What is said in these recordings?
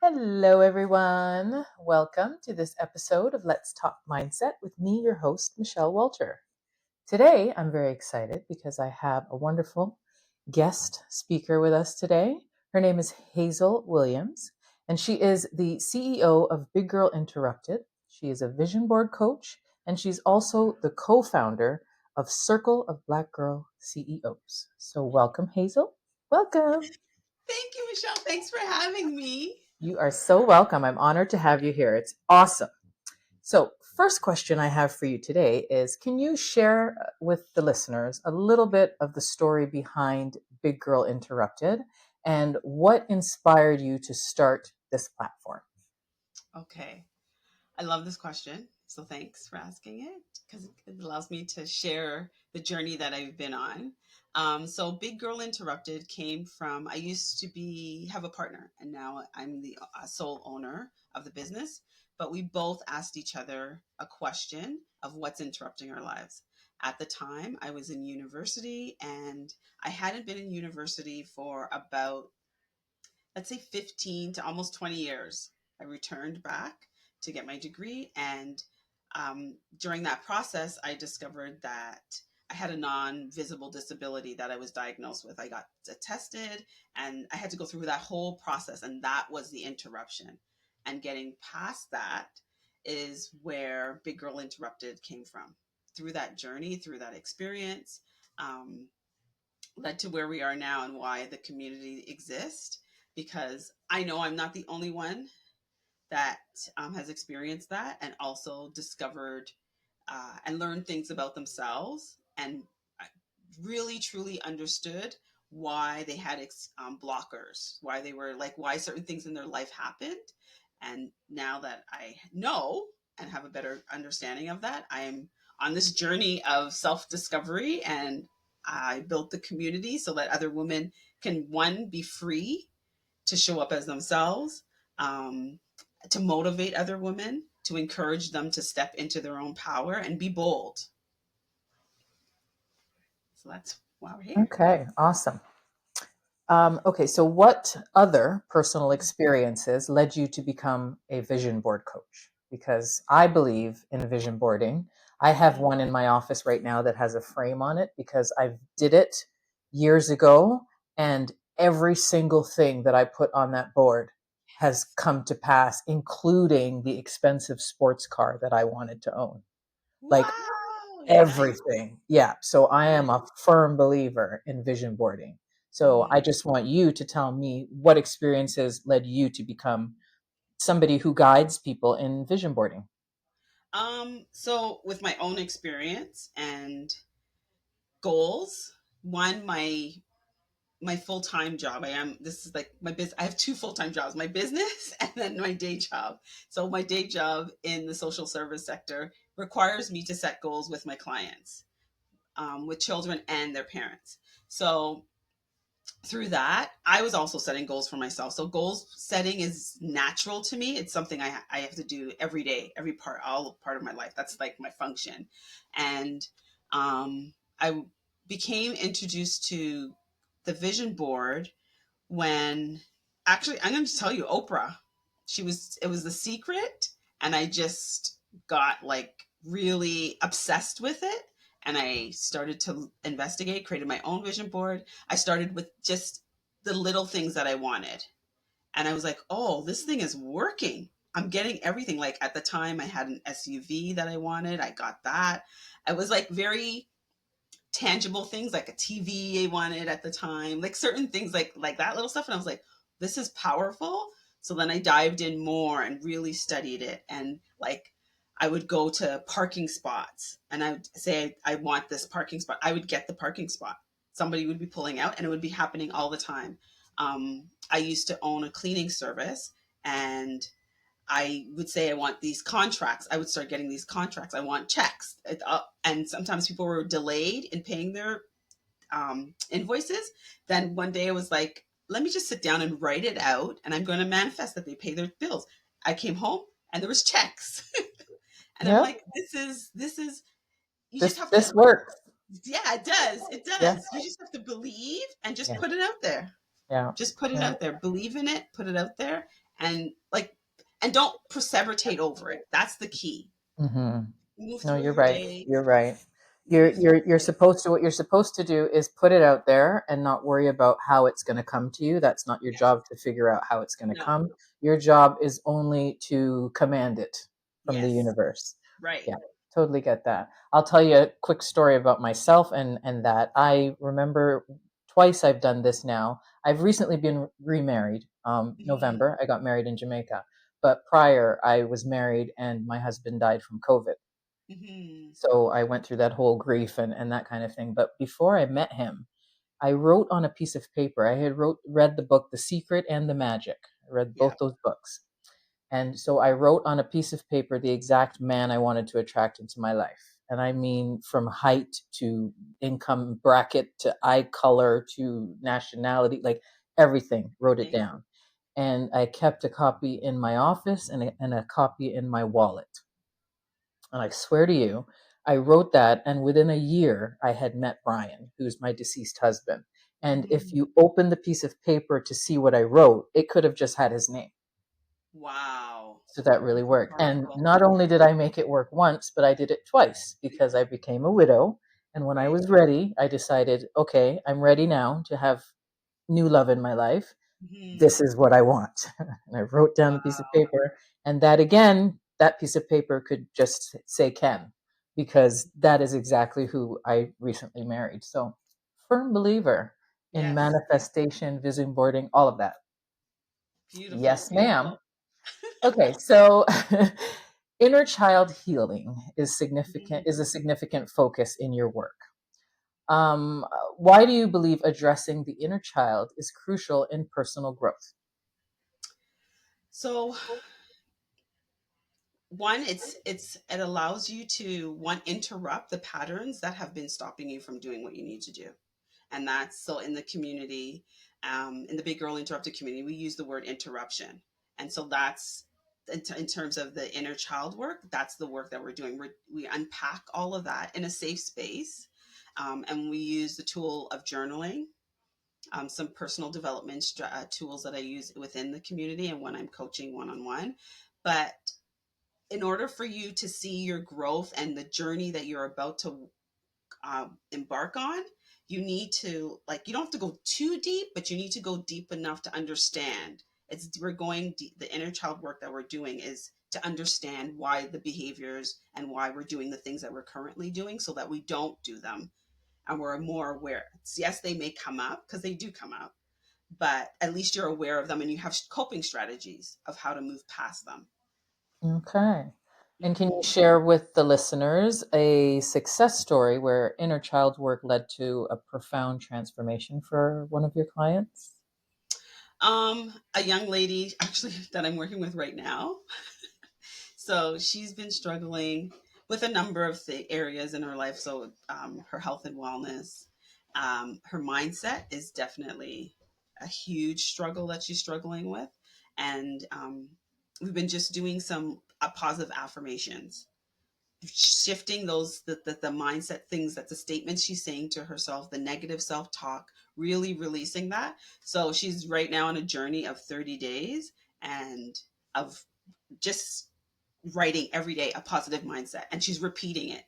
Hello, everyone. Welcome to this episode of Let's Talk Mindset with me, your host, Michelle Walter. Today, I'm very excited because I have a wonderful guest speaker with us today. Her name is Hazel Williams, and she is the CEO of Big Girl Interrupted. She is a vision board coach, and she's also the co founder of Circle of Black Girl CEOs. So, welcome, Hazel. Welcome. Thank you, Michelle. Thanks for having me. You are so welcome. I'm honored to have you here. It's awesome. So, first question I have for you today is, can you share with the listeners a little bit of the story behind Big Girl Interrupted and what inspired you to start this platform? Okay. I love this question. So thanks for asking it because it allows me to share the journey that I've been on. So Big Girl Interrupted came from, I used to have a partner, and now I'm the sole owner of the business. But we both asked each other a question of what's interrupting our lives. At the time, I was in university, and I hadn't been in university for about, let's say, 15 to almost 20 years. I returned back to get my degree. And during that process, I discovered that I had a non-visible disability that I was diagnosed with. I got tested and I had to go through that whole process. And that was the interruption. And getting past that is where Big Girl Interrupted came from. Through that journey, through that experience, led to where we are now and why the community exists, because I know I'm not the only one that has experienced that and also discovered and learned things about themselves and really truly understood why they had blockers, why they were like, why certain things in their life happened. And now that I know and have a better understanding of that, I am on this journey of self discovery, and I built the community so that other women can, one, be free to show up as themselves, um, to motivate other women, to encourage them to step into their own power and be bold. So that's why we're here. Okay, awesome. Okay, so what other personal experiences led you to become a vision board coach? Because I believe in vision boarding. I have one in my office right now that has a frame on it because I did it years ago, and every single thing that I put on that board has come to pass, including the expensive sports car that I wanted to own. Like Wow, nice. everything. Yeah. So I am a firm believer in vision boarding. So I Mhm. just want you to tell me what experiences led you to become somebody who guides people in vision boarding. So with my own experience and goals, one, my full-time job. This is like my business. I have two full-time jobs, my business and then my day job. So my day job in the social service sector requires me to set goals with my clients, with children and their parents. So through that, I was also setting goals for myself. So goals setting is natural to me. It's something I have to do every day, all part of my life. That's like my function. And I became introduced to the vision board when, actually, I'm going to tell you, Oprah, it was The Secret. And I just got like really obsessed with it. And I started to investigate, created my own vision board. I started with just the little things that I wanted. And I was like, oh, this thing is working. I'm getting everything. Like at the time, I had an SUV that I wanted. I got that. I was like very tangible things, like a TV I wanted at the time, like certain things like that little stuff. And I was like, this is powerful. So then I dived in more and really studied it. And like I would go to parking spots and I would say, I want this parking spot. I would get the parking spot. Somebody would be pulling out and it would be happening all the time. I used to own a cleaning service, and I would say, I want these contracts. I would start getting these contracts. I want checks. And sometimes people were delayed in paying their invoices. Then one day I was like, let me just sit down and write it out. And I'm going to manifest that they pay their bills. I came home and there was checks. And I'm Yeah. like, this is, you just This have to, this works. yeah, it does. It Yeah. does. You just have to believe and just Yeah. put it out there. Yeah. Just put it Yeah. out there. Believe in it, put it out there, and like, and don't precipitate over it. That's the key. Hmm. Move No, through you're your right. day. You're right. You're Move through you're you're supposed to what you're supposed to do is put it out there and not worry about how it's going to come to you. That's not your Yes. job to figure out how it's going to No. come. Your job is only to command it from the Yes. universe. Right. Yeah, totally get that. I'll tell you a quick story about myself and that I remember twice I've done this now. I've recently been remarried. Hmm. November, I got married in Jamaica, but prior I was married and my husband died from COVID. Hmm. So I went through that whole grief and that kind of thing. But before I met him, I wrote on a piece of paper. I had read the book The Secret and The Magic. I read Yeah. both those books. And so I wrote on a piece of paper the exact man I wanted to attract into my life. And I mean, from height to income bracket to eye color to nationality, like everything, wrote it Everything. down. And I kept a copy in my office and a copy in my wallet. And I swear to you, I wrote that, and within a year, I had met Brian, who's my deceased husband. And if Hmm. you open the piece of paper to see what I wrote, it could have just had his name. Wow. So that really That's worked. And powerful. not only did I make it work once, but I did it twice because I became a widow. And when I Right. was ready, I decided, okay, I'm ready now to have new love in my life. Hmm. This is what I want. And I wrote down the piece of Wow. paper. And that again, that piece of paper could just say Ken, because that is exactly who I recently married. So, firm believer in Yes. manifestation, vision boarding, all of that. Beautiful. Yes, ma'am. Beautiful. Okay, so inner child healing is a Mhm. significant focus in your work. Why do you believe addressing the inner child is crucial in personal growth? So one, it allows you to one interrupt the patterns that have been stopping you from doing what you need to do. And that's so in the community, in the Big Girl Interrupted community, we use the word interruption. And so that's in terms of the inner child work, that's the work that we're doing. We unpack all of that in a safe space. And we use the tool of journaling, some personal development tools that I use within the community and when I'm coaching one on one. But in order for you to see your growth and the journey that you're about to embark on, you need to, like, you don't have to go too deep, but you need to go deep enough to understand. We're going deep, the inner child work that we're doing is to understand why the behaviors and why we're doing the things that we're currently doing so that we don't do them, and we're more aware. Yes, they may come up because they do come up, but at least you're aware of them and you have coping strategies of how to move past them. Okay. And can you Hmm. share with the listeners a success story where inner child work led to a profound transformation for one of your clients? A young lady actually that I'm working with right now. So she's been struggling with a number of areas in her life. So her health and wellness, her mindset is definitely a huge struggle that she's struggling with, and we've been just doing some positive affirmations, shifting those the mindset things, that the statements she's saying to herself, the negative self-talk, really releasing that. So she's right now on a journey of 30 days and of just writing every day a positive mindset, and she's repeating it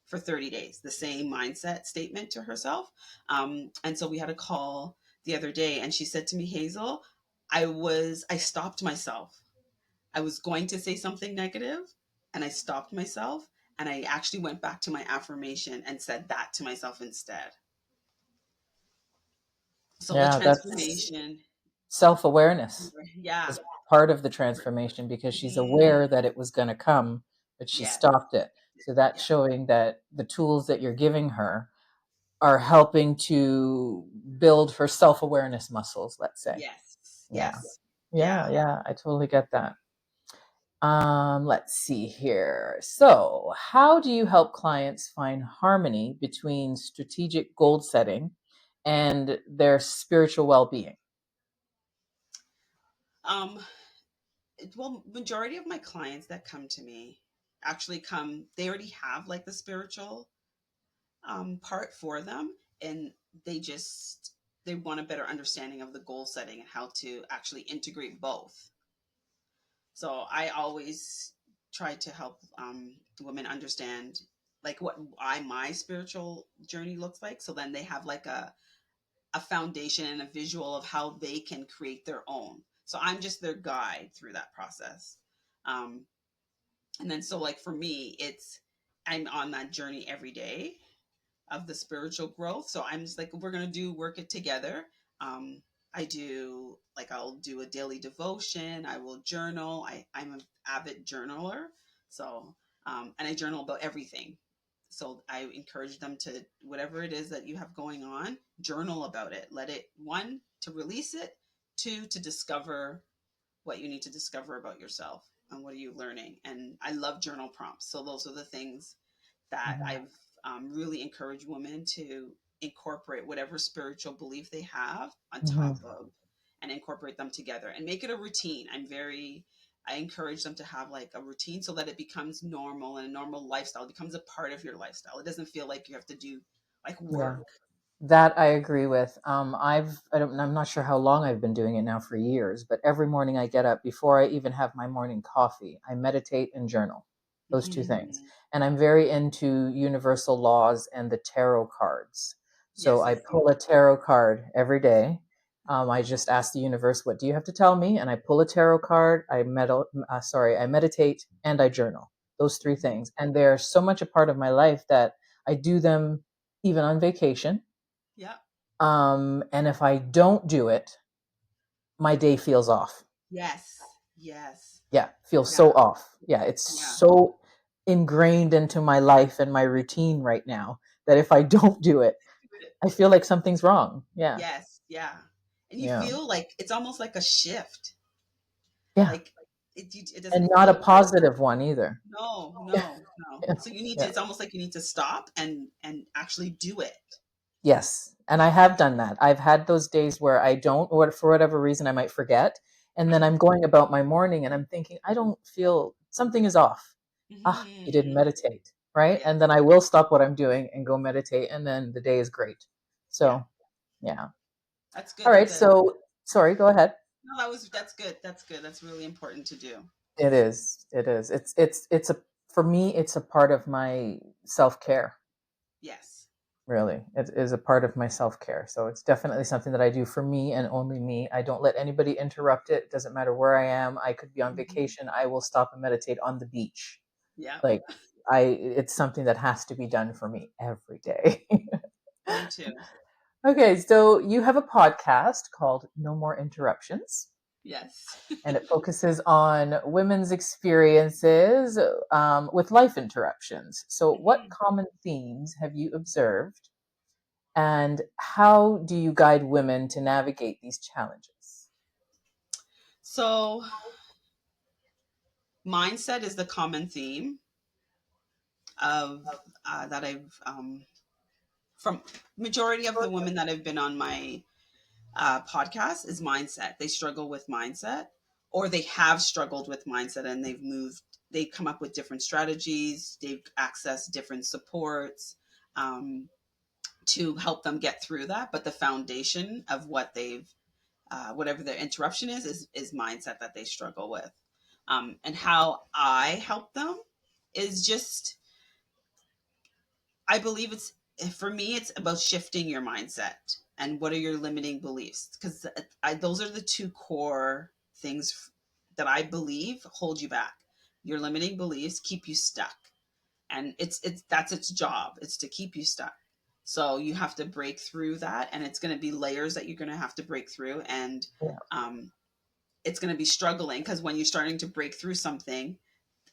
for 30 days, the same mindset statement to herself. And so we had a call the other day and she said to me, Hazel, I stopped myself. I was going to say something negative and I stopped myself, and I actually went back to my affirmation and said that to myself instead. So the Yeah, that's transformation. self-awareness Yeah. is part of the transformation because she's Mhm. aware that it was going to come, but she Yes. stopped it. So that's Yeah. showing that the tools that you're giving her are helping to build her self-awareness muscles, let's say. Yes. Yeah. Yes. Yeah, Yeah. yeah, I totally get that. Let's see here. So, how do you help clients find harmony between strategic goal setting and their spiritual well-being? Um, well, majority of my clients that come to me actually come, they already have like the spiritual part for them, and they just they want a better understanding of the goal setting and how to actually integrate both. So I always try to help women understand like what my spiritual journey looks like. So then they have like a foundation and a visual of how they can create their own. So I'm just their guide through that process. Um, and then so like for me, it's I'm on that journey every day of the spiritual growth. So I'm just like, we're gonna do work it together. Um, I'll do a daily devotion. I will journal. I'm an avid journaler. So and I journal about everything. So I encourage them to whatever it is that you have going on, journal about it. Let it one to release it, two to discover what you need to discover about yourself and what are you learning. And I love journal prompts. So those are the things that Mhm. I've really encouraged women to incorporate whatever spiritual belief they have on top Mhm. of and incorporate them together and make it a routine. I encourage them to have like a routine so that it becomes normal and a normal lifestyle. It becomes a part of your lifestyle. It doesn't feel like you have to do like Yeah. work. That I agree with. I'm not sure how long I've been doing it now, for years, but every morning I get up, before I even have my morning coffee, I meditate and journal. Those two things. And I'm very into universal laws and the tarot cards. So Yes, I I see. pull a tarot card every day. I just ask the universe, what do you have to tell me? And I pull a tarot card. I meditate and I journal. Those three Mhm. things, and they're so much a part of my life that I do them even on vacation. Yeah. And if I don't do it, my day feels off. Yes. Yes. Yeah, feels Yeah. so off. Yeah, it's Yeah. so ingrained into my life and my routine right now that if I don't do it, I feel like something's wrong. Yeah, Yes. Yeah. And you yeah, feel like it's almost like a shift. yeah. Like it And doesn't not a feel good. positive one either. No, Yeah, no, no. yeah, So you need to, yeah. it's almost like you need to stop and actually do it. Yes, and I have done that. I've had those days where I don't, or for whatever reason, I might forget. And then Uh-huh. I'm going about my morning and I'm thinking, I don't feel, something is off. Ah, you didn't Hmm. meditate, right? Yes. And then I will stop what I'm doing and go meditate, and then the day is great. Yeah. So, yeah. That's All good. right. So, sorry, go ahead. No, that's good. That's good. That's really important to do. It is. It is. It's a, for me, it's a part of my self care. Yes. Really, it is a part of my self care. So it's definitely something that I do for me and only me. I don't let anybody interrupt it. It doesn't matter where I am. I could be on Hmm. vacation. I will stop and meditate on the beach. Yeah. Like, it's something that has to be done for me every day. Me too. Okay, so you have a podcast called No More Interruptions, Yes. and it focuses on women's experiences with life interruptions. So, what Hmm. common themes have you observed, and how do you guide women to navigate these challenges? So mindset is the common theme of that I've from majority of the women that have been on my podcast is mindset. They struggle with mindset, or they have struggled with mindset, and they've come up with different strategies, they've accessed different supports to help them get through that. But the foundation of what whatever their interruption is mindset that they struggle with. And how I help them is just, I believe it's, for me, it's about shifting your mindset and what are your limiting beliefs. Because those are the two core things that I believe hold you back. Your limiting beliefs keep you stuck. And that's its job. It's to keep you stuck. So you have to break through that. And it's going to be layers that you're going to have to break through. And Yeah, um, it's going to be struggling because when you're starting to break through something,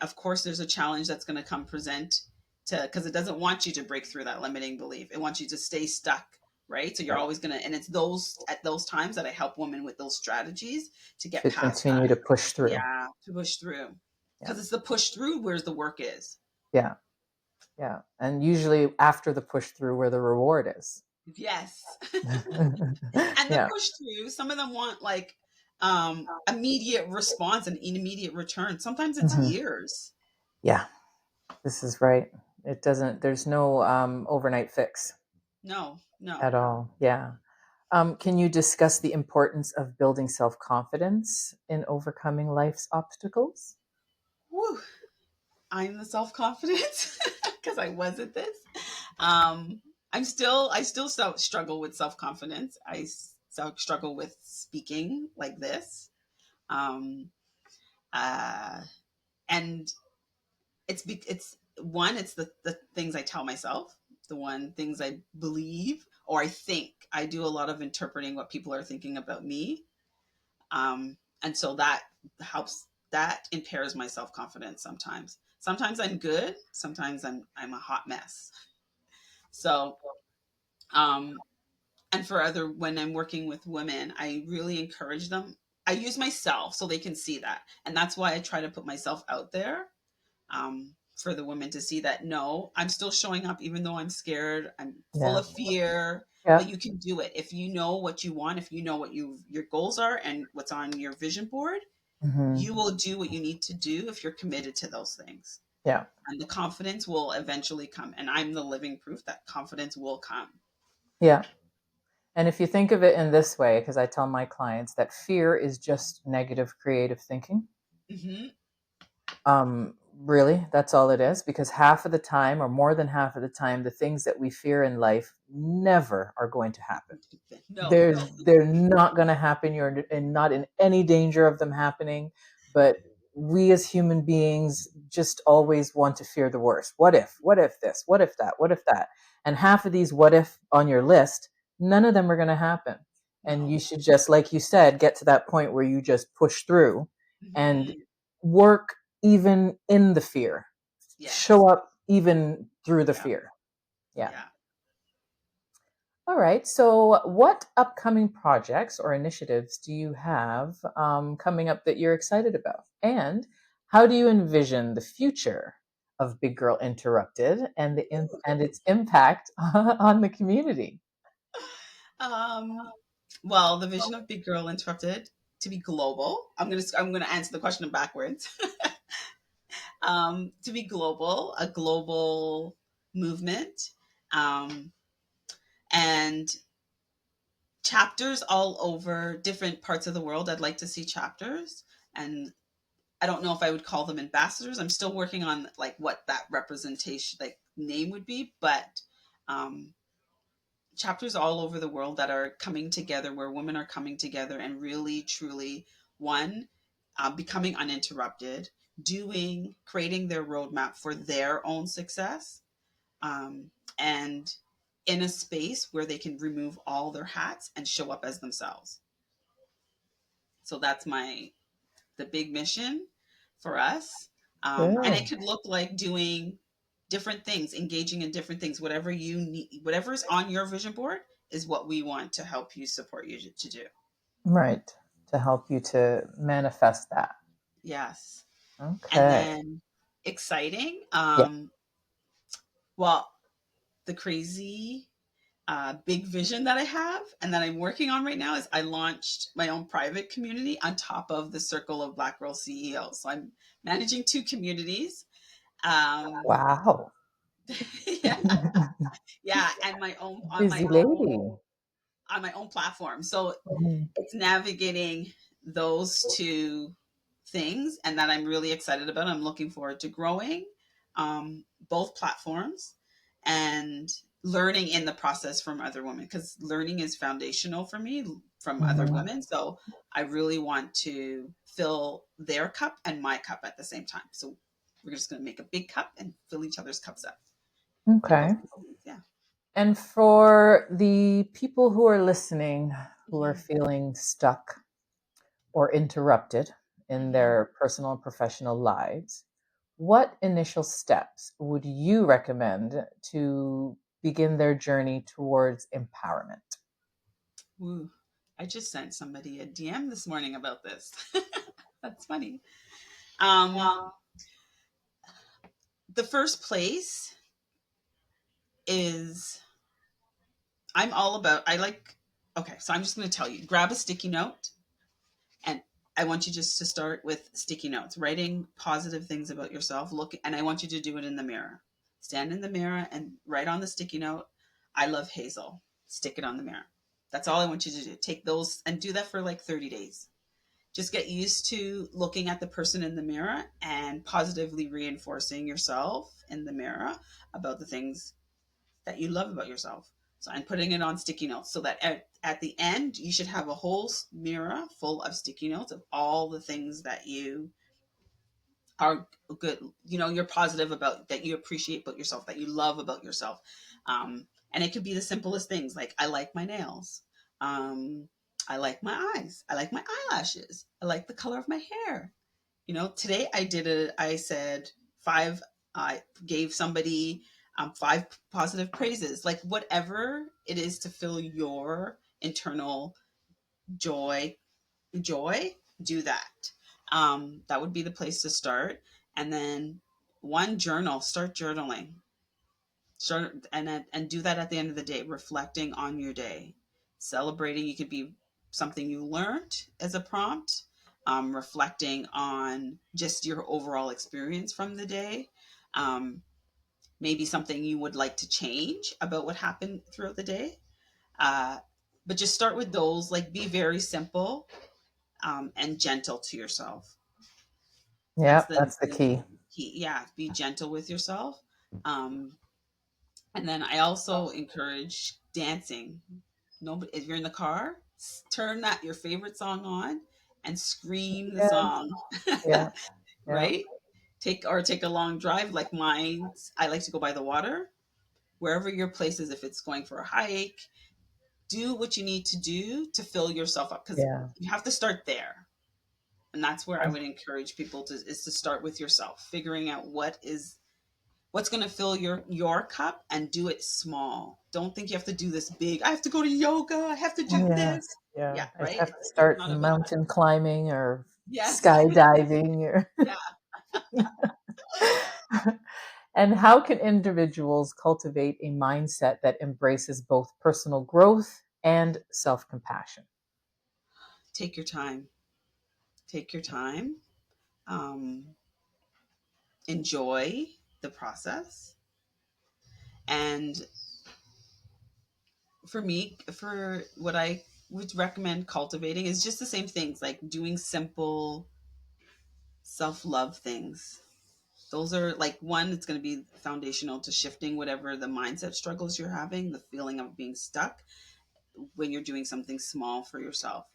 of course there's a challenge that's going to come present to, because it doesn't want you to break through that limiting belief. It wants you to stay stuck, right? So you're right. always going to, and it's those at those times that I help women with those strategies to get To past that. continue to push through. Yeah, to push through, Yeah, because it's the push through where the work is. yeah, yeah. And usually after the push through, where the reward is. Yes. And the Yeah. push through, some of them want like immediate response and immediate return. Sometimes it's Hmm. years. Yeah, this is right. It doesn't, there's no overnight fix No, at no. all. Yeah. Can you discuss the importance of building self confidence in overcoming life's obstacles? Whew, I'm the self confidence because I wasn't this. Um, I still struggle with self confidence. Struggle with speaking like this. Um, uh, and it's one, it's the things I tell myself, the one things I believe or I think. I do a lot of interpreting what people are thinking about me. And so that helps, that impairs my self-confidence sometimes. Sometimes I'm good, sometimes I'm a hot mess. So um and for other, when I'm working with women, I really encourage them. I use myself so they can see that, and that's why I try to put myself out there, for the women to see that no, I'm still showing up even though I'm scared, I'm full Yeah. of fear, Yeah. but you can do it if you know what you want, if you know what your goals are and what's on your vision board. Hmm. You will do what you need to do if you're committed to those things, Yeah. and the confidence will eventually come, and I'm the living proof that confidence will come. Yeah. And if you think of it in this way, because I tell my clients that fear is just negative creative thinking. Hmm. Really, that's all it is. Because half of the time, or more than half of the time, the things that we fear in life never are going to happen. No. They're not going to happen. You're not in any danger of them happening. But we as human beings just always want to fear the worst. What if? What if this? What if that? What if that? And half of these what if on your list, none of them are going to happen. And No. you should just, like you said, get to that point where you just push through and Hmm. work even in the fear. Yes. Show up even through the Yeah. fear. Yeah. Yeah. All right. So, what upcoming projects or initiatives do you have coming up that you're excited about? And how do you envision the future of Big Girl Interrupted and and its impact on the community? um well, the vision of Big Girl Interrupted to be global. I'm gonna answer the question backwards. To be global, a global movement, um, and chapters all over different parts of the world. I'd like to see chapters, and I don't know if I would call them ambassadors. I'm still working on like what that representation, like name would be, but um, chapters all over the world that are coming together, where women are coming together and really, truly, one, becoming uninterrupted, creating their roadmap for their own success, um, and in a space where they can remove all their hats and show up as themselves. So that's the big mission for us. And it Good. could look like doing different things, engaging in different things, whatever you need, whatever is on your vision board is what we want to help you, support you to do. Right. To help you to manifest that. Yes. And Okay. then exciting. Yeah. Well, the crazy big vision that I have and that I'm working on right now is I launched my own private community on top of the Circle of Black Girl CEOs. So I'm managing two communities. Um, Wow. yeah, yeah, and my own Busy lady. on my own platform. So Mhm. it's navigating those two things, and that I'm really excited about. I'm looking forward to growing both platforms and learning in the process from other women, because learning is foundational for me from other Mhm. women. So I really want to fill their cup and my cup at the same time. So we're just going to make a big cup and fill each other's cups up in both Okay. communities. Yeah. And for the people who are listening who are Hmm. feeling stuck or interrupted in Hmm. their personal and professional lives, what initial steps would you recommend to begin their journey towards empowerment? Woo. I just sent somebody a DM this morning about this. That's funny. Um, the first place is, I'm all about, I like, okay, so I'm just going to tell you, grab a sticky note, and I want you just to start with sticky notes, writing positive things about yourself. Look, and I want you to do it in the mirror. Stand in the mirror and write on the sticky note, I love Hazel. Stick it on the mirror. That's all I want you to do. Take those and do that for like 30 days. Just get used to looking at the person in the mirror and positively reinforcing yourself in the mirror about the things that you love about yourself. So, and putting it on sticky notes so that at the end, you should have a whole mirror full of sticky notes of all the things that you are good, you're positive about, that you appreciate about yourself, that you love about yourself. And it could be the simplest things like, I like my nails. I like my eyes. I like my eyelashes. I like the color of my hair. Today I said five, I gave somebody five positive praises, like whatever it is to fill your internal joy, joy, do that. That would be the place to start. And then one journal, start journaling. Start and do that at the end of the day, reflecting on your day, celebrating. You could be something you learned as a prompt, reflecting on just your overall experience from the day. Maybe something you would like to change about what happened throughout the day. Uh, but just start with those, like be very simple and gentle to yourself. That's Yeah, the, that's the key. key. Yeah, be gentle with yourself. Um, and then I also encourage dancing. Nobody, if you're in the car, turn that your favorite song on and scream the Yeah, song, yeah, yeah, right? Take a long drive like mine. I like to go by the water. Wherever your place is, if it's going for a hike, do what you need to do to fill yourself up, because yeah. you have to start there. And that's where I would encourage people to start with yourself, figuring out what's going to fill your cup, and do it small. Don't think you have to do this big. I have to go to yoga. I have to do this. Yes, yeah. Yeah, I right. have to It's start not about that. mountain climbing or Yes. skydiving or Yeah. and how can individuals cultivate a mindset that embraces both personal growth and self-compassion? Take your time. Take your time. Um, Enjoy the process. And for me, for what I would recommend cultivating is just the same things, like doing simple self love things. Those are like, one, it's going to be foundational to shifting whatever the mindset struggles you're having, the feeling of being stuck when you're doing something small for yourself.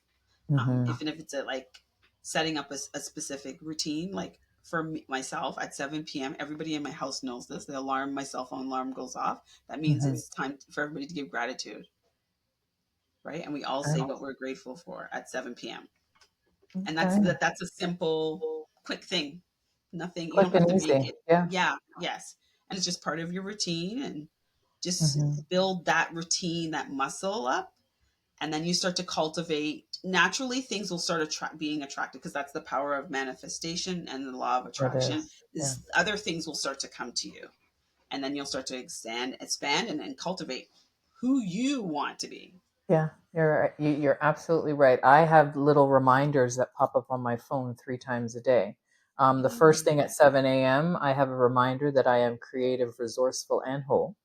Mm-hmm. Even if it's like setting up a specific routine, like for myself at 7 p.m., everybody in my house knows this. My cell phone alarm goes off. That means Mm-hmm. it's time for everybody to give gratitude, right? And we all say Okay. what we're grateful for at 7 p.m. And Okay. that's a simple, quick thing. Nothing, you Quick don't have and to make easy. it. Yeah. Yeah, yes. And it's just part of your routine, and just Mm-hmm. build that routine, that muscle up. And then you start to cultivate, naturally things will start being attracted, because that's the power of manifestation and the law of It attraction. is. Yeah. Is other things will start to come to you, and then you'll start to expand and cultivate who you want to be. Yeah, you're absolutely right. I have little reminders that pop up on my phone 3 times a day. The first Mm. thing at 7 a.m., I have a reminder that I am creative, resourceful, and whole.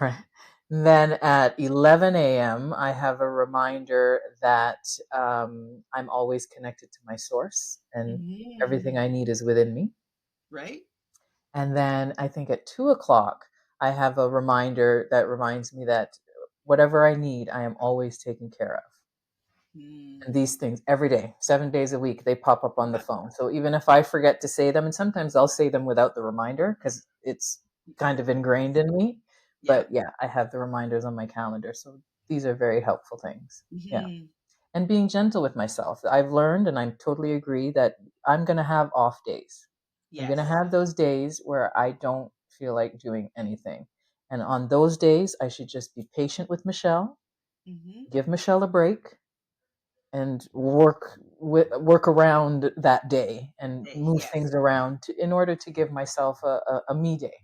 Right. Then at 11 a.m., I have a reminder that I'm always connected to my source and everything Mm. I need is within me. Right. And then I think at 2 o'clock, I have a reminder that reminds me that whatever I need, I am always taken care of. And Mm. these things every day, 7 days a week, they pop up on the Yeah. phone. So even if I forget to say them, and sometimes I'll say them without the reminder because it's kind of ingrained in me. Yeah. But yeah, I have the reminders on my calendar. So these are very helpful things. Yeah. Mm-hmm. And being gentle with myself. I've learned, and I totally agree, that I'm going to have off days. I'm going to Yes. have those days where I don't feel like doing anything. And on those days, I should just be patient with Michelle, Mm-hmm. give Michelle a break, and work around that day and move Yes. things around in order to give myself a me day,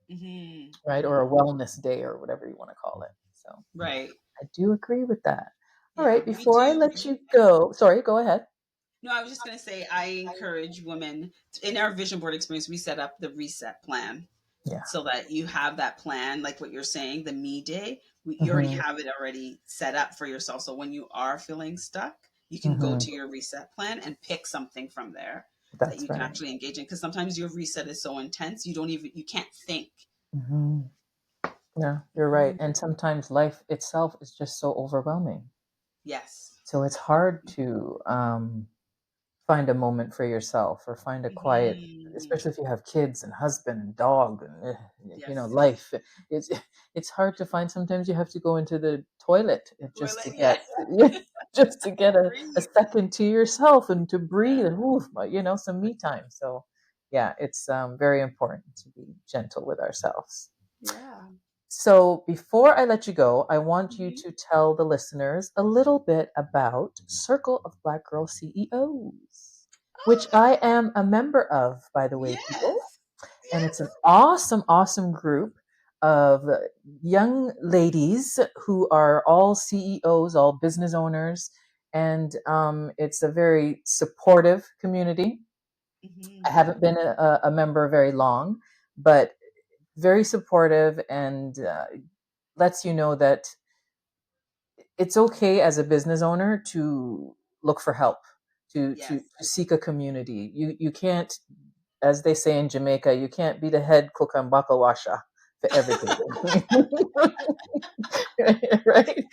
Mm-hmm. right, or a Mm-hmm. wellness day, or whatever you want to call it. So Right. I do agree with that. All Yeah, right, we before I do. let you go, sorry, go ahead. No, I was just going to say, I encourage women in our vision board experience. We set up the reset plan. Yeah. so that you have that plan, like what you're saying, the me day. You already Hmm. have it already set up for yourself. So when you are feeling stuck, you can go Hmm. to your reset plan and pick something from there that That's you can right. actually engage in. Because sometimes your reset is so intense, you can't think. Hmm. Yeah, you're right. Mhm. And sometimes life itself is just so overwhelming. Yes. So it's hard to find a moment for yourself or find a quiet, Mhm. especially if you have kids and husband and dog and Yes. life. It's it's hard to find. Sometimes you have to go into the toilet just Toilet. to Yeah. get just to get a Breathe. second to yourself and to breathe Yeah. and move, some me time. So yeah, it's very important to be gentle with ourselves. Yeah. So, before I let you go, I want you Mhm. to tell the listeners a little bit about Circle of Black Girl CEOs, which Oh, I am a member of, by the way, people. yes. And it's an Yes. awesome, awesome group of young ladies who are all CEOs, all business owners. And it's a very supportive community. I Mhm. haven't been a member very long, but very supportive and lets you know that it's okay as a business owner to look for help, Yes. to seek a community. You can't, as they say in Jamaica, you can't be the head cook and bakawasha for everything. Right?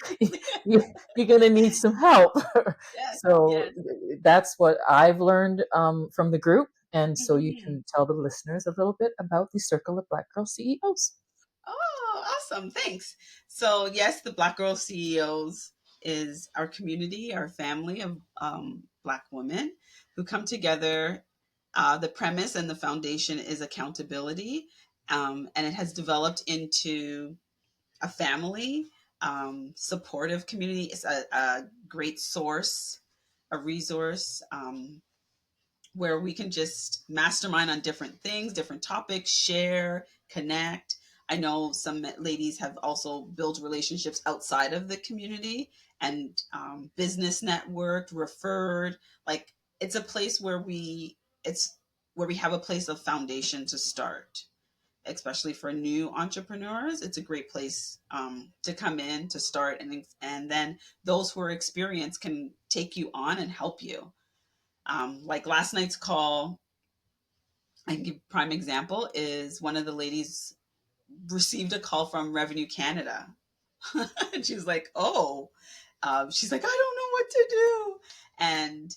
You, you're gonna need some help. Yes. So Yes. that's what I've learned from the group, and so you Mhm. can tell the listeners a little bit about the Circle of Black Girl CEOs. Oh, awesome. Thanks. So, yes, the Black Girl CEOs is our community, our family of Black women who come together. The premise and the foundation is accountability, and it has developed into a family, supportive community. It's a great source, a resource. Where we can just mastermind on different things, different topics, share, connect. I know some ladies have also built relationships outside of the community and business networked, referred. Like it's a place where we have a place of foundation to start, especially for new entrepreneurs. It's a great place to come in to start, and then those who are experienced can take you on and help you. Like last night's call, I can give prime example is one of the ladies received a call from Revenue Canada. And she's like, oh, she's like, I don't know what to do. And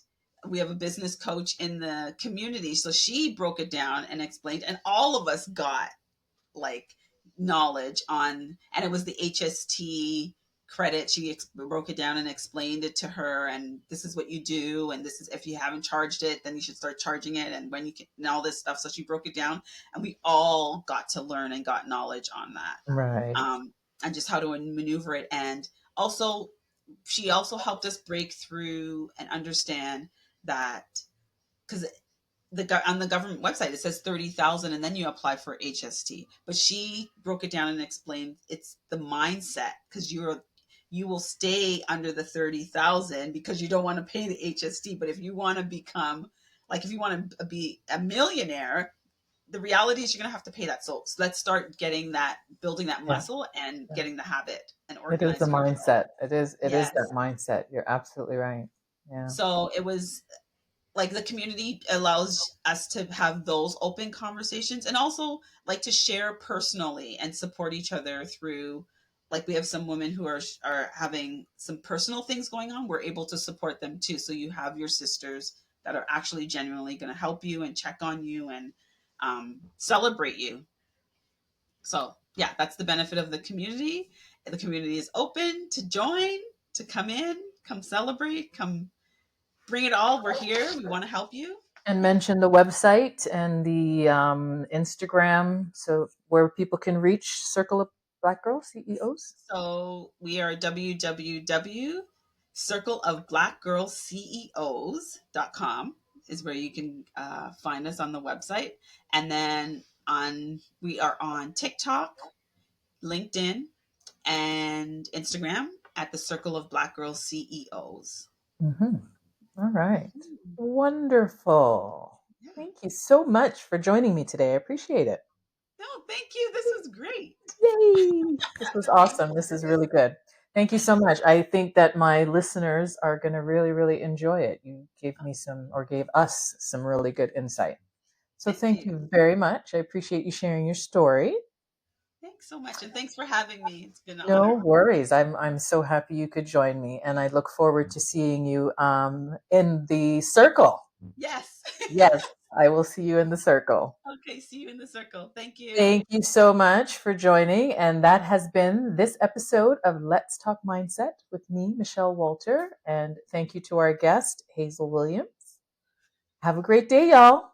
we have a business coach in the community. So she broke it down and explained, and all of us got like knowledge on, and it was the HST credit. She broke it down and explained it to her, and this is what you do, and this is, if you haven't charged it, then you should start charging it, and when you can, and all this stuff. So she broke it down, and we all got to learn and got knowledge on that, Right. and just how to maneuver it. And also she also helped us break through and understand that, because on the government website it says 30,000 and then you apply for HST, but she broke it down and explained it's the mindset, because you will stay under the 30,000 because you don't want to pay the HST. But if you want to become, like, if you want to be a millionaire, the reality is you're going to have to pay that. So let's start getting that, building that Yeah. muscle and getting the habit and It is the organizing yourself. mindset. It is Yes. that mindset. You're absolutely right. Yeah. So it was like the community allows us to have those open conversations, and also like to share personally and support each other through, like we have some women who are having some personal things going on. We're able to support them too. So you have your sisters that are actually genuinely going to help you and check on you and celebrate you. So yeah, that's the benefit of the community. The community is open to join, to come in, come celebrate, come bring it all. We're here, we want to help you. And mention the website and the Instagram, so where people can reach Circle of Black Girl CEOs. So we are www.circleofblackgirlceos.com is where you can find us on the website. And then we are on TikTok, LinkedIn, and Instagram at the Circle of Black Girl CEOs. Hmm. All right. Mhm. Wonderful. Yeah. Thank you so much for joining me today. I appreciate it. No, thank you. This was great. Yay! This was Thank awesome. This is you. really good. Thank you so much. I think that my listeners are going to really, really enjoy it. You gave me some, or gave us some really good insight. So Thank thank you. you very much. I appreciate you sharing your story. Thanks so much. And thanks for having me. It's been an No honor. worries. I'm so happy you could join me, and I look forward to seeing you in the circle. Yes. Yes, I will see you in the circle. Okay. See you in the circle. Thank you. Thank you so much for joining. And that has been this episode of Let's Talk Mindset with me, Michelle Walter. And thank you to our guest, Hazel Williams. Have a great day, y'all.